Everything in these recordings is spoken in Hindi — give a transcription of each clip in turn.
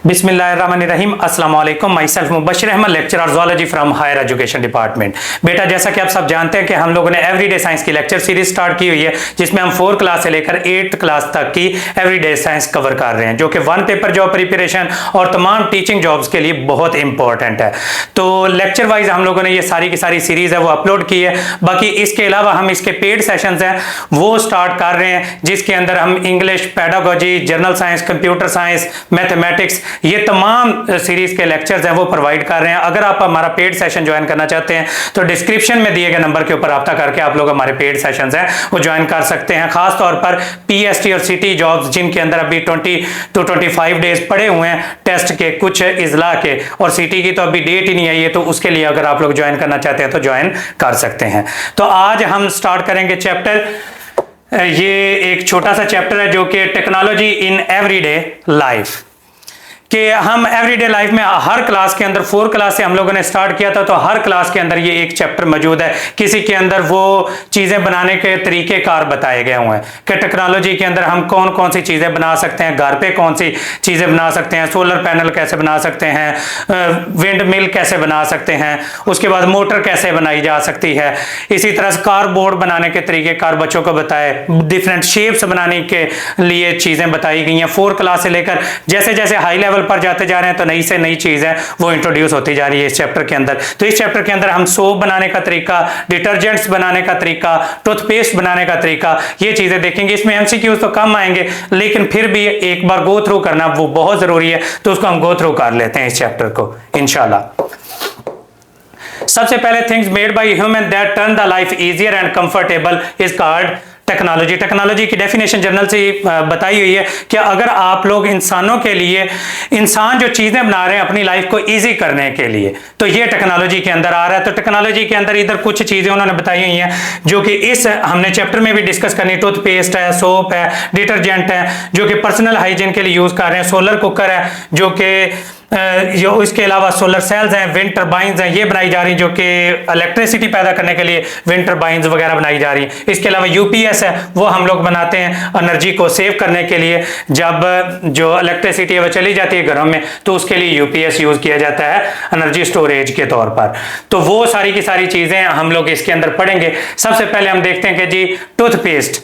बिस्मिल्लाहिर्रहमानिर्रहीम अस्सलाम वालेकुम। Myself Mubashir Ahmad, lecturer zoology from higher education department. बेटा, जैसा कि आप सब जानते हैं कि हम लोगों ने एवरीडे साइंस की लेक्चर सीरीज स्टार्ट की हुई है, जिसमें हम 4 क्लास से लेकर 8th क्लास तक की एवरीडे साइंस कवर कर रहे हैं, जो कि 1 पेपर जॉब प्रिपरेशन और तमाम टीचिंग जॉब्स के लिए बहुत इंपॉर्टेंट है। तो लेक्चर वाइज हम लोगों ने ये सारी की सारी सीरीज है वो अपलोड की है। बाकी इसके अलावा हम इसके पेड सेशंस हैं वो स्टार्ट कर रहे हैं, जिसके अंदर हम English, pedagogy, general science, computer science, mathematics, ये तमाम सीरीज के लेक्चर्स हैं वो प्रोवाइड कर रहे हैं। अगर आप हमारा पेड सेशन ज्वाइन करना चाहते हैं तो डिस्क्रिप्शन में दिए गए नंबर के ऊपर रब्ता करके आप लोग हमारे पेड सेशंस हैं वो ज्वाइन कर सकते हैं। खास तौर पर पीएसटी और सिटी जॉब्स, जिनके अंदर अभी 20 to 25 डेज पड़े हुए हैं टेस्ट के, कुछ इजला के, और सिटी की तो अभी डेट ही नहीं आई है, तो उसके लिए अगर आप लोग ज्वाइन करना चाहते हैं तो ज्वाइन कर सकते हैं। तो आज हम स्टार्ट करेंगे चैप्टर, ये एक छोटा सा चैप्टर है जो कि टेक्नोलॉजी इन एवरीडे लाइफ, कि हम एवरीडे लाइफ में हर क्लास के अंदर 4 क्लास से हम लोगों ने स्टार्ट किया था, तो हर क्लास के अंदर ये एक चैप्टर मौजूद है। किसी के अंदर वो चीज़ें बनाने के तरीके कार बताए गए हुए हैं कि टेक्नोलॉजी के अंदर हम कौन कौन सी चीज़ें बना सकते हैं, घर पे कौन सी चीज़ें बना सकते हैं, सोलर पैनल कैसे बना सकते हैं, विंड मिल कैसे बना सकते हैं, उसके बाद मोटर कैसे बनाई जा सकती है। इसी तरह से कार बोर्ड बनाने के तरीके कार बच्चों को बताए, डिफरेंट शेप्स बनाने के लिए चीज़ें बताई गई हैं। 4 क्लास से लेकर जैसे जैसे हाई लेवल पर जाते जा रहे हैं तो नई से नई चीज है वो इंट्रोड्यूस होती जा रही है इस चैप्टर के अंदर। तो इस चैप्टर के अंदर हम सोप बनाने का तरीका, डिटर्जेंट्स बनाने का तरीका, टूथपेस्ट बनाने का तरीका, ये चीजें देखेंगे। इसमें एमसीक्यूज तो कम आएंगे, लेकिन फिर भी एक बार गो थ्रू करना वो बहुत जरूरी है, तो उसको हम गो थ्रू कर लेते हैं इस चैप्टर को इंशाल्लाह। सबसे पहले, things made by human that turn the life easier and comfortable is called technology. Technology की डेफिनेशन जनरल से बताई हुई है कि अगर आप लोग इंसानों के लिए, इंसान जो चीज़ें बना रहे हैं अपनी लाइफ को इजी करने के लिए, तो ये टेक्नोलॉजी के अंदर आ रहा है। तो टेक्नोलॉजी के अंदर इधर कुछ चीज़ें उन्होंने बताई हुई हैं जो कि इस हमने चैप्टर में भी डिस्कस करनी। टूथपेस्ट है, सोप है, डिटर्जेंट है जो कि पर्सनल हाइजीन के लिए यूज़ कर रहे हैं, सोलर कुकर है जो कि जो, इसके अलावा सोलर सेल्स हैं, विंड टर्बाइंस हैं, ये बनाई जा रही जो कि इलेक्ट्रिसिटी पैदा करने के लिए विंड टर्बाइंस वगैरह बनाई जा रही। इसके अलावा यूपीएस है, वो हम लोग बनाते हैं एनर्जी को सेव करने के लिए। जब जो इलेक्ट्रिसिटी है वो चली जाती है घरों में तो उसके लिए यूपीएस यूज किया जाता है एनर्जी स्टोरेज के तौर पर। तो वो सारी की सारी चीजें हम लोग इसके अंदर पढ़ेंगे। सबसे पहले हम देखते हैं कि जी टूथपेस्ट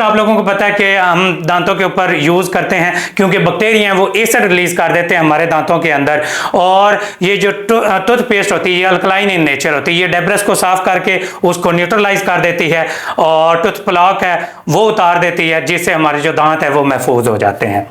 आप लोगों को पता है कि हम दांतों के ऊपर यूज करते हैं, क्योंकि बैक्टीरिया हैं वो एसिड रिलीज कर देते हैं हमारे दांतों के अंदर। और ये जो टूथपेस्ट होती है ये अल्कलाइन इन नेचर होती है, ये डेब्रिस को साफ करके उसको न्यूट्रलाइज कर देती है और टूथ प्लाक है वो उतार देती है, जिससे हमारे जो दांत है वो महफूज हो जाते हैं।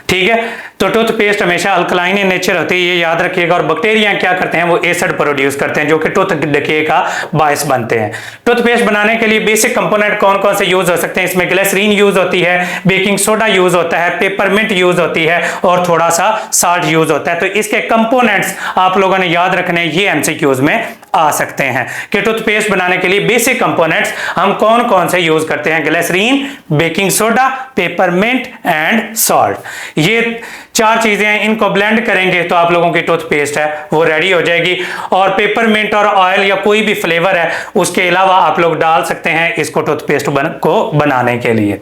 ठीक है, तो टूथपेस्ट हमेशा अल्कलाइन इन नेचर होती है, ये याद रखिएगा। और बैक्टीरिया क्या करते हैं, वो एसिड प्रोड्यूस करते हैं जो कि टूथ डिके का बायस बनते हैं। टूथपेस्ट बनाने के लिए बेसिक कंपोनेंट कौन कौन से यूज हो सकते हैं, इसमें ग्लिसरीन यूज होती है, बेकिंग सोडा यूज होता है, पेपरमिंट यूज होती है और थोड़ा सा साल्ट यूज होता है। तो इसके कंपोनेंट्स आप लोगों ने याद रखने, ये एमसीक्यूज में आ सकते हैं कि टूथपेस्ट बनाने के लिए बेसिक कंपोनेंट्स हम कौन कौन से यूज करते हैं। Glycerine, baking soda, peppermint and salt, ये 4 चीजें हैं। इनको ब्लेंड करेंगे तो आप लोगों की टूथपेस्ट है वो रेडी हो जाएगी। और पेपरमिंट और ऑयल या कोई भी फ्लेवर है उसके अलावा आप लोग डाल सकते हैं इसको टूथपेस्ट को बनाने के लिए।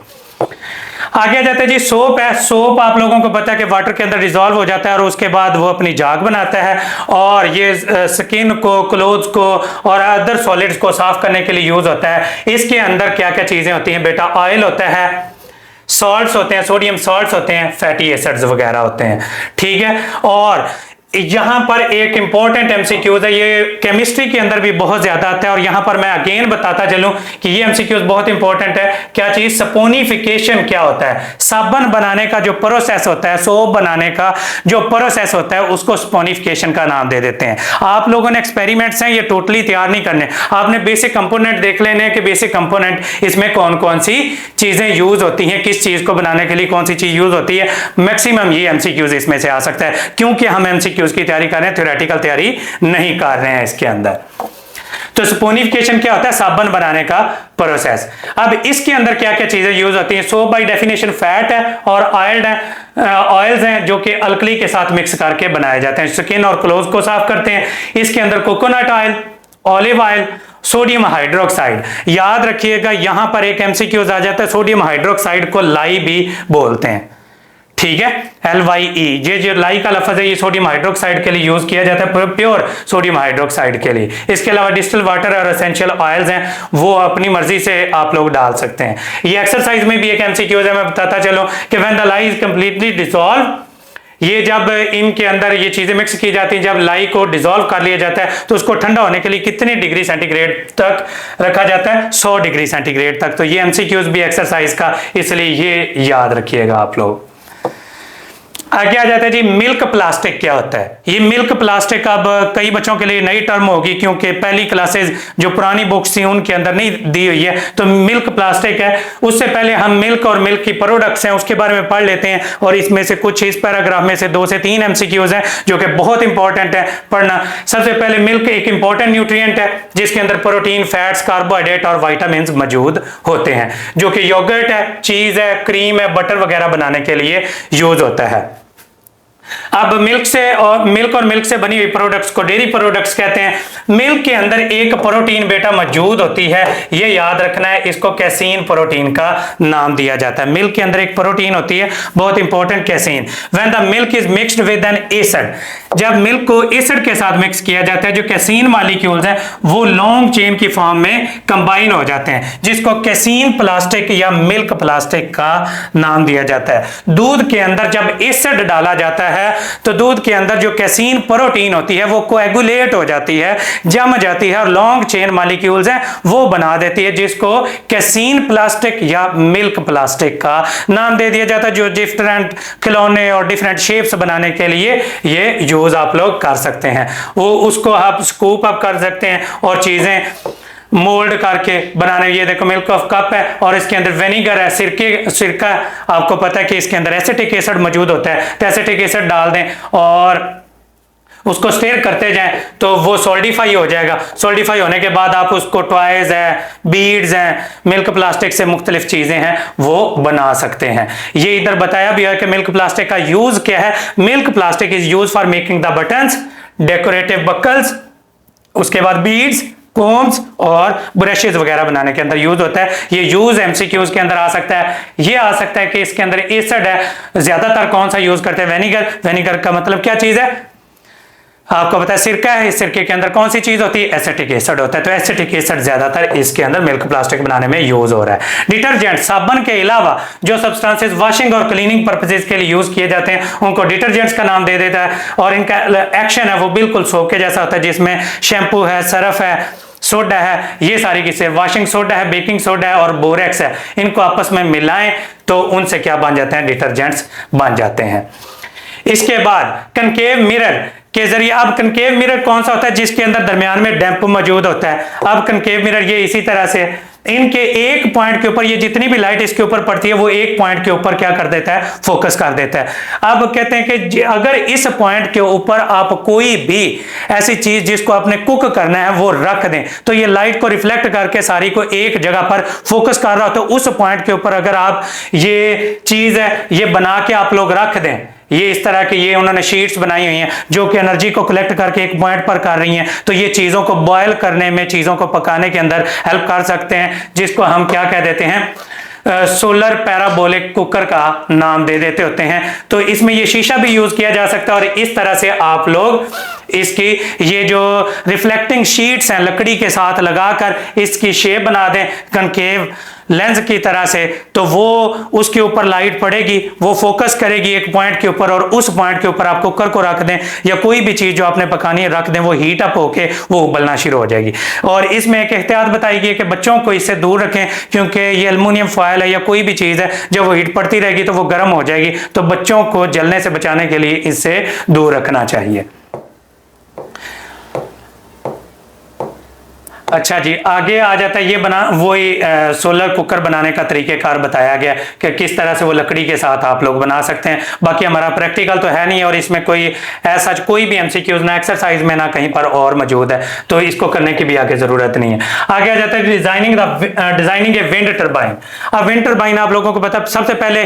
आगे जाते हैं जी, सोप है। सोप आप लोगों को पता है कि वाटर के अंदर डिजोल्व हो जाता है और उसके बाद वो अपनी झाग बनाता है, और ये स्किन को, क्लोथ्स को और अदर सॉलिड्स को साफ करने के लिए यूज होता है। इसके अंदर क्या क्या चीजें होती हैं बेटा, ऑयल होता है, सॉल्ट्स होते हैं, सोडियम सॉल्ट्स होते हैं, फैटी एसिड्स वगैरह होते हैं। ठीक है, और यहां पर एक इंपॉर्टेंट एमसीक्यूज है, ये केमिस्ट्री के अंदर भी बहुत ज्यादा आता है, और यहां पर मैं अगेन बताता चलूं कि ये एमसीक्यूज बहुत इंपॉर्टेंट है। क्या चीज, सपोनिफिकेशन क्या होता है, साबुन बनाने का जो प्रोसेस होता है, सोप बनाने का जो प्रोसेस होता है उसको सपोनिफिकेशन का नाम दे देते हैं। आप लोगों ने एक्सपेरिमेंट्स हैं ये टोटली तैयार नहीं करने, आपने बेसिक कंपोनेंट देख लेने कि बेसिक कंपोनेंट इसमें कौन कौन सी चीजें यूज होती हैं, किस चीज को बनाने के लिए कौन सी चीज यूज होती है। मैक्सिमम ये एमसीक्यूज इसमें से आ सकता है, क्योंकि हम एमसीक्यू उसकी तैयारी कर रहे हैं, थ्योरेटिकल तैयारी नहीं कर रहे हैं इसके अंदर। तो सपोनिफिकेशन क्या होता है, साबुन बनाने का प्रोसेस। अब इसके अंदर क्या क्या चीजें यूज होती हैं। सोप बाय डेफिनेशन फैट है और ऑयल्ड है, ऑयल्स हैं जो कि अल्कली के साथ मिक्स करके बनाए जाते हैं, स्किन और क्लोथ को साफ करते हैं। इसके अंदर coconut oil, olive oil, sodium hydroxide, याद रखिएगा यहां पर एक एमसीक्यूज आ जाता है, सोडियम हाइड्रोक्साइड को लाई भी बोलते हैं। ठीक है, LYE, ये जो लाई का लफ्ज है ये सोडियम हाइड्रोक्साइड के लिए यूज किया जाता है, प्योर सोडियम हाइड्रोक्साइड के लिए। इसके अलावा डिस्टिल वाटर और एसेंशियल ऑयल्स हैं वो अपनी मर्जी से आप लोग डाल सकते हैं। ये एक्सरसाइज में भी एक MCQ है, मैं बताता चलूं कि when the lie is completely dissolve, ये जब इनके अंदर ये चीजें मिक्स की जाती हैं, जब लाई को डिसॉल्व कर लिया जाता है तो उसको ठंडा होने के लिए कितनी डिग्री सेंटीग्रेड तक रखा जाता है, 100 डिग्री सेंटीग्रेड तक। तो ये MCQs भी एक्सरसाइज का, इसलिए ये याद रखिएगा आप लोग। आगे आ जाता है जी, मिल्क प्लास्टिक क्या होता है। ये मिल्क प्लास्टिक अब कई बच्चों के लिए नई टर्म होगी क्योंकि पहली क्लासेस जो पुरानी बुक्स थी उनके अंदर नहीं दी हुई है। तो मिल्क प्लास्टिक है, उससे पहले हम मिल्क और मिल्क की प्रोडक्ट्स हैं उसके बारे में पढ़ लेते हैं, और इसमें से कुछ इस पैराग्राफ में से 2 से 3 MCQs हैं जो कि बहुत इंपॉर्टेंट है पढ़ना। सबसे पहले मिल्क एक इंपॉर्टेंट न्यूट्रिएंट है जिसके अंदर प्रोटीन, फैट्स, कार्बोहाइड्रेट और विटामिन मौजूद होते हैं, जो कि योगर्ट है, चीज है, क्रीम है, बटर वगैरह बनाने के लिए यूज होता है। अब मिल्क और मिल्क से बनी हुई प्रोडक्ट्स को डेयरी प्रोडक्ट्स कहते हैं। मिल्क के अंदर एक प्रोटीन बेटा मौजूद होती है, ये याद रखना है, इसको कैसीन प्रोटीन का नाम दिया जाता है। मिल्क के अंदर एक प्रोटीन होती है बहुत important, casein. When the milk is mixed with N acid, जब मिल्क को एसिड के साथ मिक्स किया जाता है, जो कैसीन मॉलिक्यूल्स हैं वो लॉन्ग चेन की फॉर्म में कंबाइन हो जाते हैं, जिसको कैसीन प्लास्टिक या मिल्क प्लास्टिक का नाम दिया जाता है। दूध के अंदर जब एसिड डाला जाता है तो दूध के अंदर जो कैसीन प्रोटीन होती है वो कोएगुलेट हो जाती है, जम जाती है, और लॉन्ग चेन मॉलिक्यूल्स हैं वो बना देती है, जिसको कैसीन प्लास्टिक या मिल्क प्लास्टिक का नाम दे दिया जाता है, जो डिफरेंट खिलौने और डिफरेंट शेप्स बनाने के लिए ये यूज आप लोग कर सकते हैं। वो उसको आप स्कूप अप कर सकते हैं और चीजें मोल्ड करके बनाने। ये देखो मिल्क ऑफ कप है और इसके अंदर विनेगर है, सिरका, आपको पता है कि इसके अंदर एसिटिक एसिड मौजूद होता है, तो एसिटिक एसिड डाल दें और उसको स्टेयर करते जाएं तो वो सॉलिडिफाई हो जाएगा। सॉलिडिफाई होने के बाद आप उसको टॉयज है, बीड्स हैं, मिल्क प्लास्टिक से मुख्तलिफ चीजें हैं वो बना सकते हैं। ये इधर बताया भी है कि मिल्क प्लास्टिक का यूज क्या है। Milk plastic is use for making the buttons, decorative buckles, उसके बाद बीड्स, कोम्स और ब्रशेस वगैरह बनाने के अंदर यूज होता है। ये यूज MCQs के अंदर आ सकता है। ये आ सकता है कि इसके अंदर एसिड है, ज्यादातर कौन सा यूज करते हैं, विनेगर। विनेगर का मतलब क्या चीज है, आपको पता है सिरका है, इस सिरके के अंदर कौन सी चीज होती है, एसिटिक एसिड होता है, तो एसिटिक एसिड ज्यादातर इसके अंदर मिल्क प्लास्टिक बनाने में यूज हो रहा है। डिटर्जेंट, साबुन के अलावा जो सब्सटेंसेस वॉशिंग और क्लीनिंग पर्पसेस के लिए यूज किए जाते हैं उनको डिटर्जेंट्स का नाम दे देता है, और इनका एक्शन है वो बिल्कुल सोप के जैसा होता है, जिसमें शैम्पू है, सरफ है, सोडा है, ये सारी किस्से, वॉशिंग सोडा है, बेकिंग सोडा है और बोरेक्स है, इनको आपस में मिलाएं तो उनसे क्या बन जाते हैं, डिटर्जेंट्स बन जाते हैं। इसके बाद कनकेव मिरर के जरिए, अब कनकेव मिरर कौन सा होता है, जिसके अंदर दरमियान में डैम्प मौजूद होता है। अब कनकेव मिरर ये इसी तरह से इनके एक पॉइंट के ऊपर, ये जितनी भी लाइट इसके ऊपर पड़ती है वो एक पॉइंट के ऊपर क्या कर देता है, फोकस कर देता है। अब कहते हैं कि अगर इस पॉइंट के ऊपर आप कोई भी ऐसी चीज जिसको आपने कुक करना है वो रख दें तो ये लाइट को रिफ्लेक्ट करके सारी को एक जगह पर फोकस कर रहा हो, तो उस पॉइंट के ऊपर अगर आप ये चीज है ये बना के आप लोग रख दें, ये इस तरह की ये उन्होंने शीट्स बनाई हुई हैं जो कि एनर्जी को कलेक्ट करके एक पॉइंट पर कर रही हैं, तो ये चीज़ों को बॉयल करने में, चीज़ों को पकाने के अंदर हेल्प कर सकते हैं, जिसको हम क्या कह देते हैं, सोलर पैराबोलिक कुकर का नाम दे देते होते हैं। तो इसमें ये शीशा भी यूज किया जा सकता है और इस तरह से आप लोग इसकी ये जो रिफ्लेक्टिंग शीट्स हैं लकड़ी के साथ लगाकर इसकी शेप बना दें कनकेव लेंस की तरह से, तो वो उसके ऊपर लाइट पड़ेगी, वो फोकस करेगी एक पॉइंट के ऊपर और उस पॉइंट के ऊपर आप कुकर को रख दें या कोई भी चीज जो आपने पकानी है रख दें, वो हीट अप होके वो उबलना शुरू हो जाएगी। और इसमें एक एहतियात बताई गई कि बच्चों को इससे दूर रखें क्योंकि ये एल्युमिनियम फॉयल है या कोई भी चीज है, जब वो हीट पड़ती रहेगी तो वो गर्म हो जाएगी, तो बच्चों को जलने से बचाने के लिए इससे दूर रखना चाहिए। अच्छा जी, आगे आ जाता है ये बना वही सोलर कुकर बनाने का तरीकेकार बताया गया कि किस तरह से वो लकड़ी के साथ आप लोग बना सकते हैं। बाकी हमारा प्रैक्टिकल तो है नहीं और इसमें कोई ऐसा कोई भी MCQs ना एक्सरसाइज में ना कहीं पर और मौजूद है, तो इसको करने की भी आगे जरूरत नहीं है। आगे आ जाता है डिजाइनिंग ए विंड टर्बाइन। अब विंड टर्बाइन आप लोगों को पता, सबसे पहले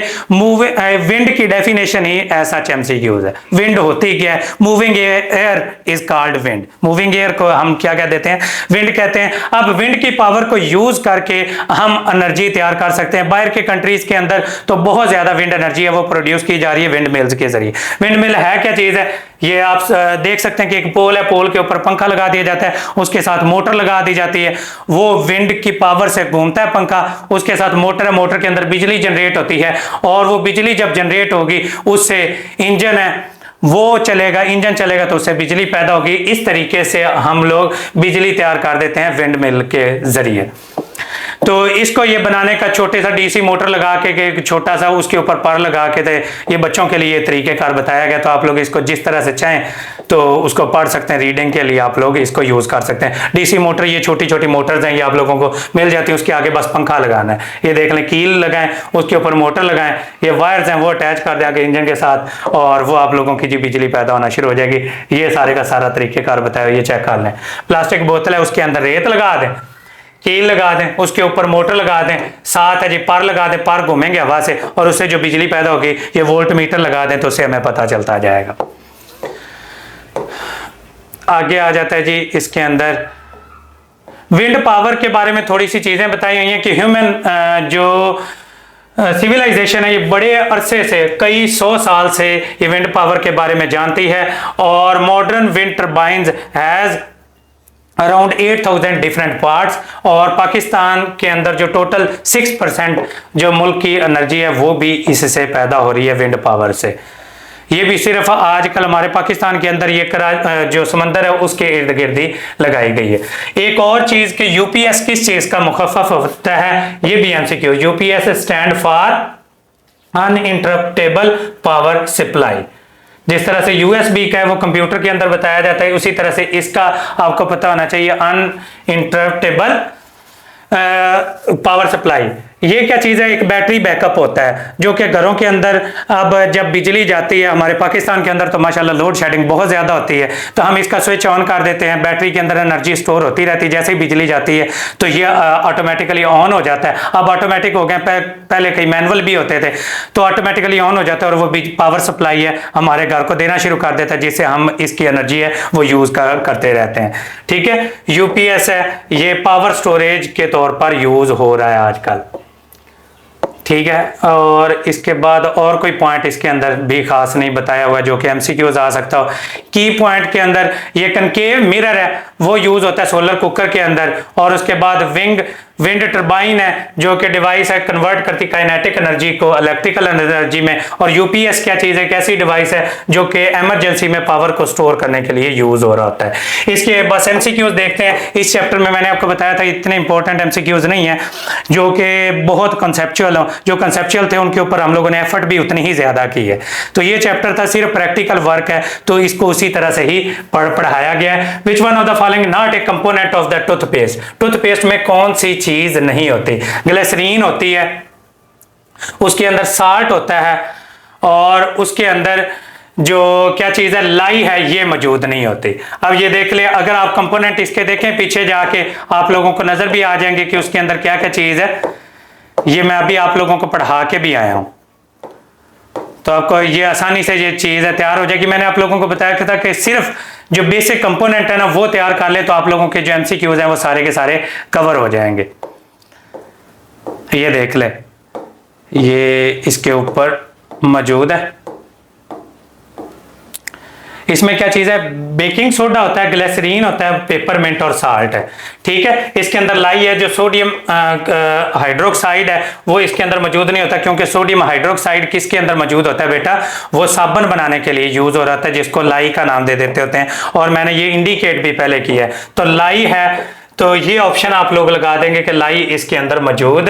विंड की डेफिनेशन ही ऐसा MCQs है। विंड होती क्या है, moving air is called wind. Moving air को हम क्या कह देते हैं, विंड कहते देते हैं। अब विंड की पावर को यूज करके हम एनर्जी तैयार कर सकते हैं। बाहर के कंट्रीज के अंदर तो बहुत ज्यादा विंड एनर्जी है वो प्रोड्यूस की जा रही है विंड मिल्स के जरिए। विंड मिल है क्या चीज है, ये आप देख सकते हैं कि एक पोल है, पोल के ऊपर पंखा लगा दिया जाता है, उसके साथ मोटर लगा दी जाती है, वो विंड की पावर से घूमता है पंखा, उसके साथ मोटर है, मोटर के अंदर बिजली जनरेट होती है और वो बिजली जब जनरेट होगी उससे इंजन है वो चलेगा, इंजन चलेगा तो उससे बिजली पैदा होगी। इस तरीके से हम लोग बिजली तैयार कर देते हैं विंड मिल के जरिए। तो इसको ये बनाने का छोटे सा डीसी मोटर लगा के छोटा सा उसके ऊपर पर लगा के थे, ये बच्चों के लिए तरीकेकार बताया गया। तो आप लोग इसको जिस तरह से चाहें तो उसको पढ़ सकते हैं, रीडिंग के लिए आप लोग इसको यूज कर सकते हैं। डीसी मोटर ये छोटी छोटी मोटर्स हैं, ये आप लोगों को मिल जाती है, उसके आगे बस पंखा लगाना है। ये देख लें, कील लगाएं, उसके ऊपर मोटर लगाएं, ये वायर्स हैं वो अटैच कर दें आगे इंजन के साथ और वो आप लोगों की जी बिजली पैदा होना शुरू हो जाएगी। ये सारे का सारा तरीकेकार बताया, ये चेक कर लें। प्लास्टिक बोतल है, उसके अंदर रेत लगा दें, कील लगा दें, उसके ऊपर मोटर लगा दें, साथ है जी पर लगा दें, पर घूमेंगे हवा से और उससे जो बिजली पैदा होगी ये वोल्ट मीटर लगा दें तो उससे हमें पता चलता जाएगा। आगे आ जाता है जी, इसके अंदर विंड पावर के बारे में थोड़ी सी चीजें बताई गई हैं कि ह्यूमन जो सिविलाइजेशन है ये बड़े अरसे से, कई 100 साल से ये विंड पावर के बारे में जानती है और modern wind turbines has around 8000 different parts और पाकिस्तान के अंदर जो टोटल 6% जो मुल्क की एनर्जी है वो भी इससे पैदा हो रही है विंड पावर से। ये भी सिर्फ आजकल हमारे पाकिस्तान के अंदर ये जो समंदर है उसके इर्द गिर्द ही लगाई गई है। एक और चीज कि यूपीएस किस चीज का मुखफ़फ़ होता है, ये भी MCQ. UPS stand for uninterruptible power supply. जिस तरह से यूएसबी का है वो कंप्यूटर के अंदर बताया जाता है, उसी तरह से इसका आपको पता होना चाहिए अनइंटरप्टेबल पावर सप्लाई। ये क्या चीज़ है, एक बैटरी बैकअप होता है जो कि घरों के अंदर अब जब बिजली जाती है, हमारे पाकिस्तान के अंदर तो माशाल्लाह लोड शेडिंग बहुत ज़्यादा होती है, तो हम इसका स्विच ऑन कर देते हैं, बैटरी के अंदर एनर्जी स्टोर होती रहती है, जैसे ही बिजली जाती है तो ये ऑटोमेटिकली ऑन हो जाता है। अब ऑटोमेटिक हो गए, पहले कई मैनुअल भी होते थे, तो ऑटोमेटिकली ऑन हो जाता है और वो पावर सप्लाई है हमारे घर को देना शुरू कर देता है, जिससे हम इसकी एनर्जी है वो यूज़ करते रहते हैं। ठीक है, यूपीएस है, ये पावर स्टोरेज के तौर पर यूज़ हो रहा है आजकल। ठीक है, और इसके बाद और कोई पॉइंट इसके अंदर भी खास नहीं बताया हुआ जो कि एमसीक्यूज आ सकता हो। की पॉइंट के अंदर ये कनकेव मिरर है वो यूज होता है सोलर कुकर के अंदर, और उसके बाद विंड टर्बाइन है जो कि डिवाइस है कन्वर्ट करती काइनेटिक एनर्जी को इलेक्ट्रिकल एनर्जी में। और यूपीएस क्या चीज़ है, कैसी डिवाइस है जो कि इमरजेंसी में पावर को स्टोर करने के लिए यूज हो रहा होता है। इसके बस एमसीक्यूज देखते हैं। इस चैप्टर में मैंने आपको बताया था इतने इंपॉर्टेंट एमसीक्यूज नहीं है, जो कि बहुत कंसेप्चुअल हो, जो कंसेप्चुअल थे उनके ऊपर हम लोगों ने एफर्ट भी उतनी ही ज्यादा की है। तो ये चैप्टर था सिर्फ प्रैक्टिकल वर्क है, तो इसको उसी तरह से ही पढ़ाया गया है। Which one of the following not a component of the toothpaste. Toothpaste में कौन सी चीज नहीं होती? ग्लिसरीन होती है, उसके अंदर साल्ट होता है, और उसके अंदर जो क्या चीज है लाई है ये मौजूद नहीं होती। अब ये देख ले, अगर आप कंपोनेंट इसके देखें पीछे जाके आप लोगों को नजर भी आ जाएंगे कि उसके अंदर क्या क्या चीज है। ये मैं अभी आप लोगों को पढ़ा के भी आया हूं, तो आपको ये आसानी से ये चीज है तैयार हो जाएगी। मैंने आप लोगों को बताया था कि सिर्फ जो बेसिक कंपोनेंट है ना वो तैयार कर ले तो आप लोगों के जो एमसीक्यूज हैं वो सारे के सारे कवर हो जाएंगे। ये देख ले, ये इसके ऊपर मौजूद है। इसमें क्या चीज है, बेकिंग सोडा होता है, ग्लिसरीन होता है, पेपरमिंट और साल्ट है। ठीक है, इसके अंदर लाई है जो सोडियम हाइड्रोक्साइड है वो इसके अंदर मौजूद नहीं होता, क्योंकि सोडियम हाइड्रोक्साइड किसके अंदर मौजूद होता है बेटा, वो साबुन बनाने के लिए यूज हो रहा था, जिसको लाई का नाम दे देते होते हैं, और मैंने ये इंडिकेट भी पहले किया है। तो लाई है तो ये ऑप्शन आप लोग लगा देंगे कि लाई इसके अंदर मौजूद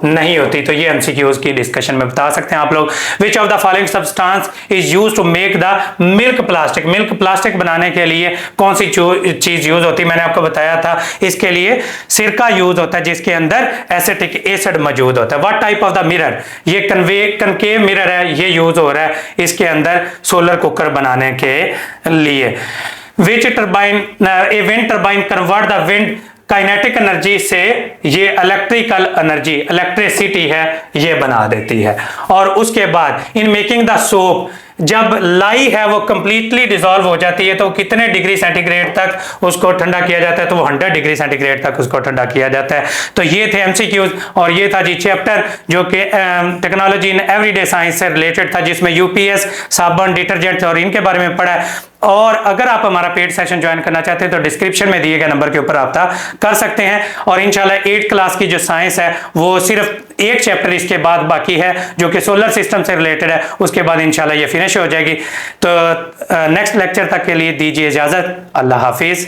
नहीं होती। तो ये एमसीक्यूज की डिस्कशन में बता सकते हैं आप लोग। Which of the following substance is used to make the milk plastic. Milk plastic बनाने के लिए कौन सी चीज यूज होती है, मैंने आपको बताया था, इसके लिए सिरका यूज होता है जिसके अंदर एसिटिक एसिड मौजूद होता है। What type of the mirror, ये कनकेव मिरर है, ये यूज हो रहा है इसके अंदर सोलर कुकर बनाने के लिए। Which turbine a wind turbine convert the wind kinetic energy से ये इलेक्ट्रिकल एनर्जी, इलेक्ट्रिसिटी है, ये बना देती है। और उसके बाद इन मेकिंग द सोप, जब लाई है वो कंप्लीटली डिसॉल्व हो जाती है तो कितने डिग्री सेंटीग्रेड तक उसको ठंडा किया जाता है, तो वो 100 डिग्री सेंटीग्रेड तक उसको ठंडा किया जाता है। तो ये थे एमसीक्यूज और ये था जी चैप्टर जो कि टेक्नोलॉजी इन एवरीडे साइंस से रिलेटेड था, जिसमें यूपीएस, साबुन, डिटर्जेंट और इनके बारे में पढ़ा है। और अगर आप हमारा पेड सेशन ज्वाइन करना चाहते हैं तो डिस्क्रिप्शन में दिए गए नंबर के ऊपर रब्ता कर सकते हैं। और इंशाल्लाह 8 क्लास की जो साइंस है वो सिर्फ एक चैप्टर इसके बाद बाकी है जो कि सोलर सिस्टम से रिलेटेड है, उसके बाद इंशाल्लाह ये फिनिश हो जाएगी। तो नेक्स्ट लेक्चर तक के लिए दीजिए इजाजत। अल्लाह हाफिज।